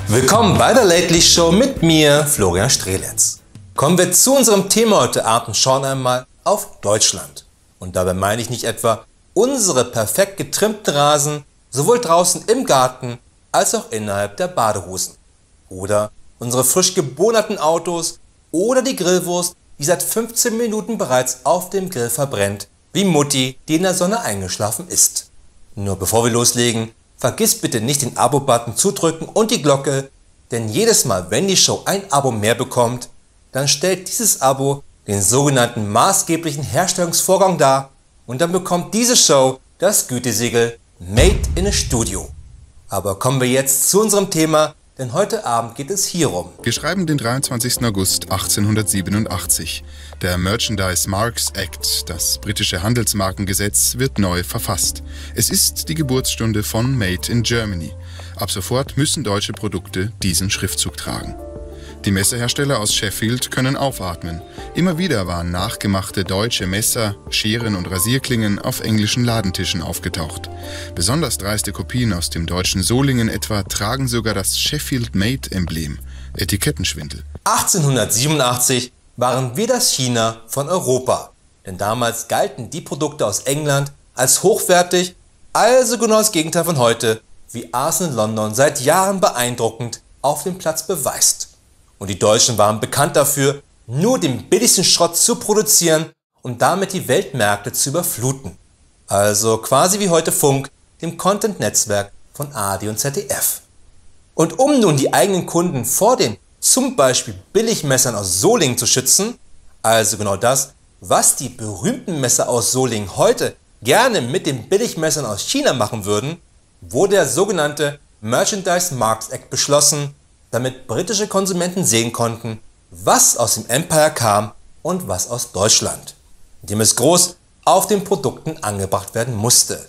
Willkommen bei der Lately Show mit mir, Florian Strelitz. Kommen wir zu unserem Thema heute Abend und schauen einmal auf Deutschland. Und dabei meine ich nicht etwa unsere perfekt getrimmten Rasen, sowohl draußen im Garten als auch innerhalb der Badehosen. Oder unsere frisch gebohnerten Autos oder die Grillwurst, die seit 15 Minuten bereits auf dem Grill verbrennt, wie Mutti, die in der Sonne eingeschlafen ist. Nur bevor wir loslegen, vergiss bitte nicht den Abo-Button zu drücken und die Glocke, denn jedes Mal, wenn die Show ein Abo mehr bekommt, dann stellt dieses Abo den sogenannten maßgeblichen Herstellungsvorgang dar und dann bekommt diese Show das Gütesiegel Made in a Studio. Aber kommen wir jetzt zu unserem Thema, denn heute Abend geht es hierum. Wir schreiben den 23. August 1887. Der Merchandise Marks Act, das britische Handelsmarkengesetz, wird neu verfasst. Es ist die Geburtsstunde von Made in Germany. Ab sofort müssen deutsche Produkte diesen Schriftzug tragen. Die Messerhersteller aus Sheffield können aufatmen. Immer wieder waren nachgemachte deutsche Messer, Scheren und Rasierklingen auf englischen Ladentischen aufgetaucht. Besonders dreiste Kopien aus dem deutschen Solingen etwa tragen sogar das Sheffield Made-Emblem. Etikettenschwindel. 1887 waren wir das China von Europa, denn damals galten die Produkte aus England als hochwertig, also genau das Gegenteil von heute, wie Arsenal London seit Jahren beeindruckend auf dem Platz beweist. Und die Deutschen waren bekannt dafür, nur den billigsten Schrott zu produzieren und damit die Weltmärkte zu überfluten. Also quasi wie heute Funk, dem Content-Netzwerk von ARD und ZDF. Und um nun die eigenen Kunden vor den zum Beispiel Billigmessern aus Solingen zu schützen, also genau das, was die berühmten Messer aus Solingen heute gerne mit den Billigmessern aus China machen würden, wurde der sogenannte Merchandise Marks Act beschlossen, damit britische Konsumenten sehen konnten, was aus dem Empire kam und was aus Deutschland, indem es groß auf den Produkten angebracht werden musste.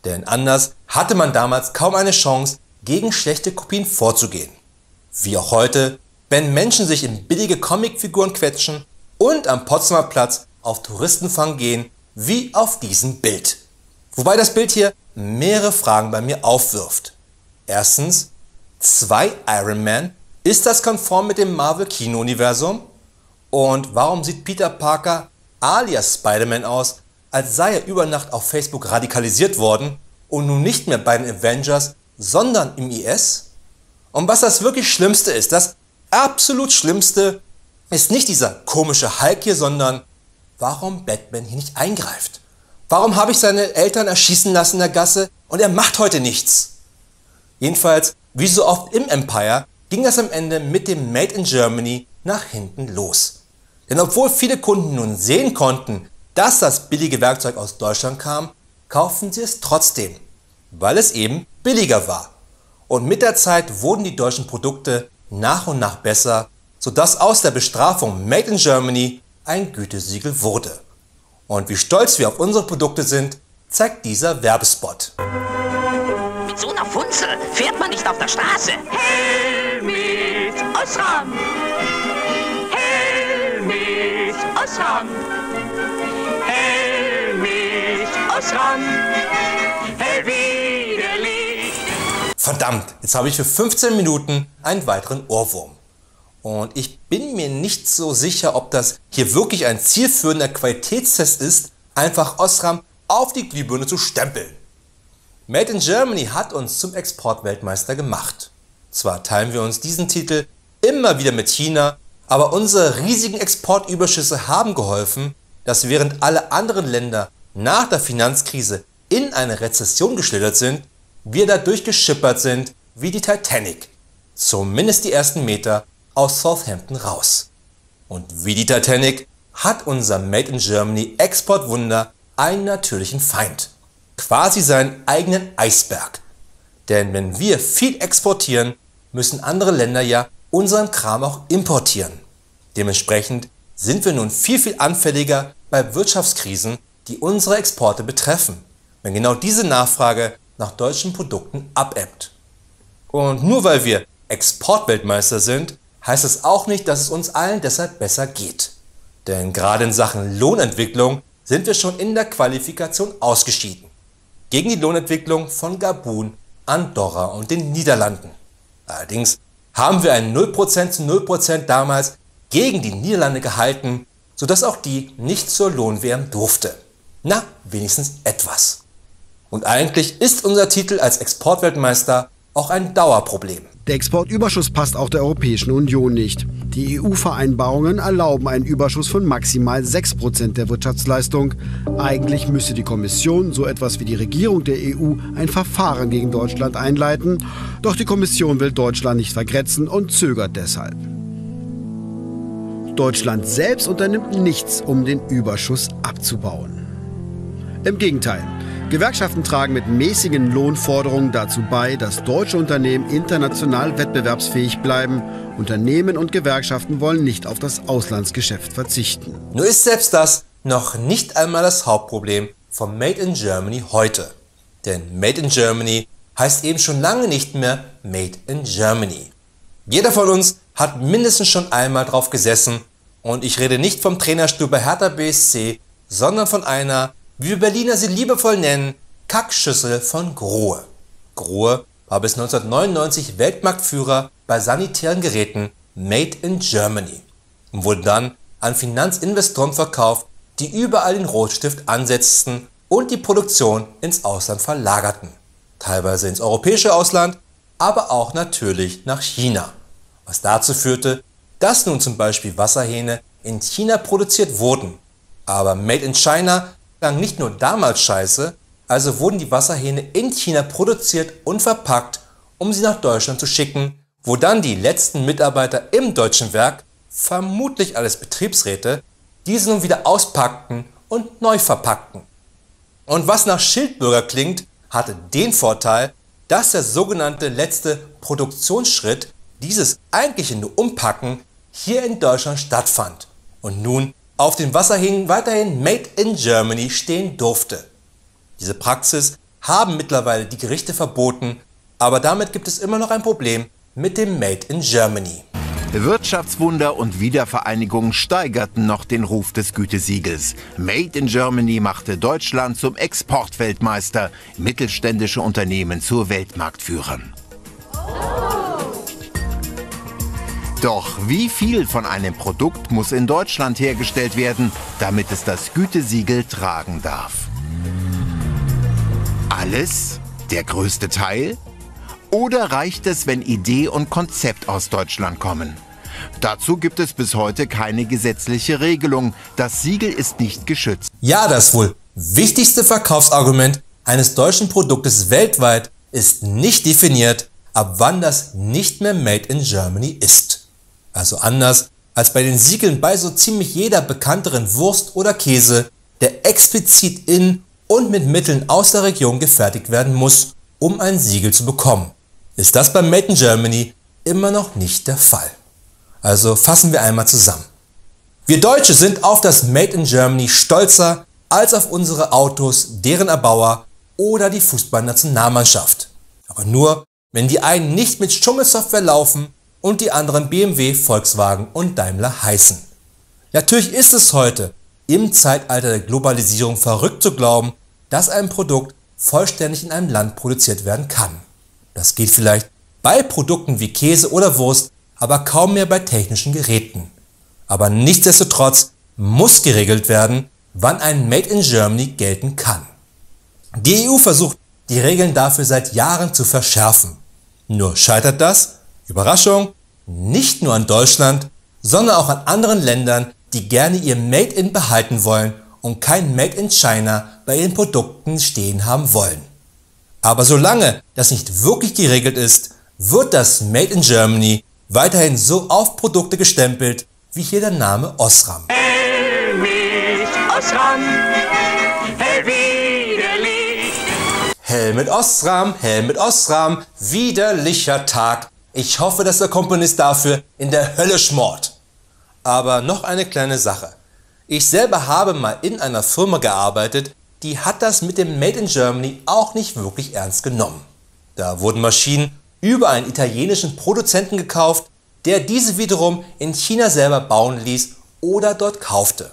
Denn anders hatte man damals kaum eine Chance, gegen schlechte Kopien vorzugehen. Wie auch heute, wenn Menschen sich in billige Comicfiguren quetschen und am Potsdamer Platz auf Touristenfang gehen, wie auf diesem Bild. Wobei das Bild hier mehrere Fragen bei mir aufwirft. Erstens, 2 Iron Man, ist das konform mit dem Marvel-Kino-Universum? Und warum sieht Peter Parker alias Spider-Man aus, als sei er über Nacht auf Facebook radikalisiert worden und nun nicht mehr bei den Avengers, sondern im IS? Und was das wirklich Schlimmste ist, das absolut Schlimmste, ist nicht dieser komische Hulk hier, sondern warum Batman hier nicht eingreift. Warum habe ich seine Eltern erschießen lassen in der Gasse und er macht heute nichts? Jedenfalls, wie so oft im Empire, ging das am Ende mit dem Made in Germany nach hinten los. Denn obwohl viele Kunden nun sehen konnten, dass das billige Werkzeug aus Deutschland kam, kauften sie es trotzdem, weil es eben billiger war. Und mit der Zeit wurden die deutschen Produkte nach und nach besser, sodass aus der Bestrafung Made in Germany ein Gütesiegel wurde. Und wie stolz wir auf unsere Produkte sind, zeigt dieser Werbespot. Mit so einer Funzel fährt man nicht auf der Straße. Helmut Osram. Helmut Osram. Helmut Osram. Hellwiderlich. Verdammt, jetzt habe ich für 15 Minuten einen weiteren Ohrwurm. Und ich bin mir nicht so sicher, ob das hier wirklich ein zielführender Qualitätstest ist, einfach Osram auf die Glühbirne zu stempeln. Made in Germany hat uns zum Exportweltmeister gemacht. Zwar teilen wir uns diesen Titel immer wieder mit China, aber unsere riesigen Exportüberschüsse haben geholfen, dass während alle anderen Länder nach der Finanzkrise in eine Rezession geschlittert sind, wir dadurch geschippert sind wie die Titanic. Zumindest die ersten Meter aus Southampton raus. Und wie die Titanic hat unser Made in Germany Exportwunder einen natürlichen Feind. Quasi seinen eigenen Eisberg. Denn wenn wir viel exportieren, müssen andere Länder ja unseren Kram auch importieren. Dementsprechend sind wir nun viel anfälliger bei Wirtschaftskrisen, die unsere Exporte betreffen, wenn genau diese Nachfrage nach deutschen Produkten abebbt. Und nur weil wir Exportweltmeister sind, heißt es auch nicht, dass es uns allen deshalb besser geht. Denn gerade in Sachen Lohnentwicklung sind wir schon in der Qualifikation ausgeschieden. gegen die Lohnentwicklung von Gabun, Andorra und den Niederlanden. Allerdings haben wir ein 0% zu 0% damals gegen die Niederlande gehalten, sodass auch die nicht zur Lohn-WM durfte. Na, wenigstens etwas. Und eigentlich ist unser Titel als Exportweltmeister auch ein Dauerproblem. Der Exportüberschuss passt auch der Europäischen Union nicht. Die EU-Vereinbarungen erlauben einen Überschuss von maximal 6% der Wirtschaftsleistung. Eigentlich müsste die Kommission, so etwas wie die Regierung der EU, ein Verfahren gegen Deutschland einleiten. Doch die Kommission will Deutschland nicht vergrätzen und zögert deshalb. Deutschland selbst unternimmt nichts, um den Überschuss abzubauen. Im Gegenteil. Gewerkschaften tragen mit mäßigen Lohnforderungen dazu bei, dass deutsche Unternehmen international wettbewerbsfähig bleiben. Unternehmen und Gewerkschaften wollen nicht auf das Auslandsgeschäft verzichten. Nur ist selbst das noch nicht einmal das Hauptproblem von Made in Germany heute. Denn Made in Germany heißt eben schon lange nicht mehr Made in Germany. Jeder von uns hat mindestens schon einmal drauf gesessen und ich rede nicht vom Trainerstuhl bei Hertha BSC, sondern von einer, wie wir Berliner sie liebevoll nennen, Kackschüssel von Grohe. Grohe war bis 1999 Weltmarktführer bei sanitären Geräten Made in Germany und wurde dann an Finanzinvestoren verkauft, die überall den Rotstift ansetzten und die Produktion ins Ausland verlagerten. Teilweise ins europäische Ausland, aber auch natürlich nach China. Was dazu führte, dass nun zum Beispiel Wasserhähne in China produziert wurden. Aber Made in China klang nicht nur damals scheiße, also wurden die Wasserhähne in China produziert und verpackt, um sie nach Deutschland zu schicken, wo dann die letzten Mitarbeiter im deutschen Werk, vermutlich alles Betriebsräte, diese nun wieder auspackten und neu verpackten. Und was nach Schildbürger klingt, hatte den Vorteil, dass der sogenannte letzte Produktionsschritt, dieses eigentliche nur Umpacken, hier in Deutschland stattfand und nun auf den Wasserhähnen weiterhin Made in Germany stehen durfte. Diese Praxis haben mittlerweile die Gerichte verboten, aber damit gibt es immer noch ein Problem mit dem Made in Germany. Wirtschaftswunder und Wiedervereinigung steigerten noch den Ruf des Gütesiegels. Made in Germany machte Deutschland zum Exportweltmeister, mittelständische Unternehmen zu Weltmarktführern. Doch wie viel von einem Produkt muss in Deutschland hergestellt werden, damit es das Gütesiegel tragen darf? Alles? Der größte Teil? Oder reicht es, wenn Idee und Konzept aus Deutschland kommen? Dazu gibt es bis heute keine gesetzliche Regelung. Das Siegel ist nicht geschützt. Ja, das wohl wichtigste Verkaufsargument eines deutschen Produktes weltweit ist nicht definiert, ab wann das nicht mehr Made in Germany ist. Also anders als bei den Siegeln bei so ziemlich jeder bekannteren Wurst oder Käse, der explizit in und mit Mitteln aus der Region gefertigt werden muss, um ein Siegel zu bekommen, ist das bei Made in Germany immer noch nicht der Fall. Also fassen wir einmal zusammen. Wir Deutsche sind auf das Made in Germany stolzer als auf unsere Autos, deren Erbauer oder die Fußballnationalmannschaft. Aber nur, wenn die einen nicht mit Schummelsoftware laufen und die anderen BMW, Volkswagen und Daimler heißen. Natürlich ist es heute im Zeitalter der Globalisierung verrückt zu glauben, dass ein Produkt vollständig in einem Land produziert werden kann. Das geht vielleicht bei Produkten wie Käse oder Wurst, aber kaum mehr bei technischen Geräten. Aber nichtsdestotrotz muss geregelt werden, wann ein Made in Germany gelten kann. Die EU versucht, die Regeln dafür seit Jahren zu verschärfen. Nur scheitert das, Überraschung, nicht nur an Deutschland, sondern auch an anderen Ländern, die gerne ihr Made in behalten wollen und kein Made in China bei ihren Produkten stehen haben wollen. Aber solange das nicht wirklich geregelt ist, wird das Made in Germany weiterhin so auf Produkte gestempelt, wie hier der Name Osram. Hell mit Osram, hell widerlich. Hell mit Osram, widerlicher Tag. Ich hoffe, dass der Komponist dafür in der Hölle schmort. Aber noch eine kleine Sache. Ich selber habe mal in einer Firma gearbeitet, die hat das mit dem Made in Germany auch nicht wirklich ernst genommen. Da wurden Maschinen über einen italienischen Produzenten gekauft, der diese wiederum in China selber bauen ließ oder dort kaufte.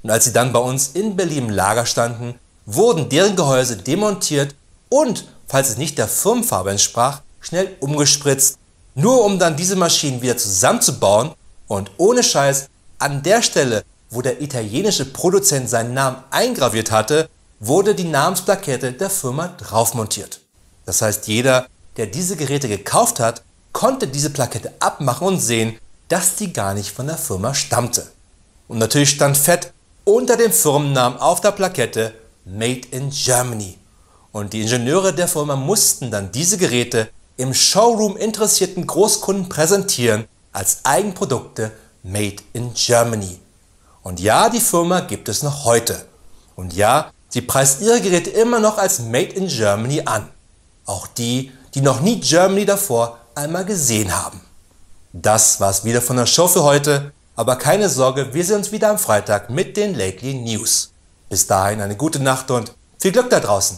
Und als sie dann bei uns in Berlin im Lager standen, wurden deren Gehäuse demontiert und, falls es nicht der Firmenfarbe entsprach, schnell umgespritzt, nur um dann diese Maschinen wieder zusammenzubauen und ohne Scheiß an der Stelle, wo der italienische Produzent seinen Namen eingraviert hatte, wurde die Namensplakette der Firma draufmontiert. Das heißt, jeder, der diese Geräte gekauft hat, konnte diese Plakette abmachen und sehen, dass die gar nicht von der Firma stammte. Und natürlich stand fett unter dem Firmennamen auf der Plakette Made in Germany. Und die Ingenieure der Firma mussten dann diese Geräte im Showroom interessierten Großkunden präsentieren als Eigenprodukte Made in Germany. Und ja, die Firma gibt es noch heute. Und ja, sie preist ihre Geräte immer noch als Made in Germany an. Auch die, die noch nie Germany davor einmal gesehen haben. Das war's wieder von der Show für heute. Aber keine Sorge, wir sehen uns wieder am Freitag mit den Lately News. Bis dahin eine gute Nacht und viel Glück da draußen.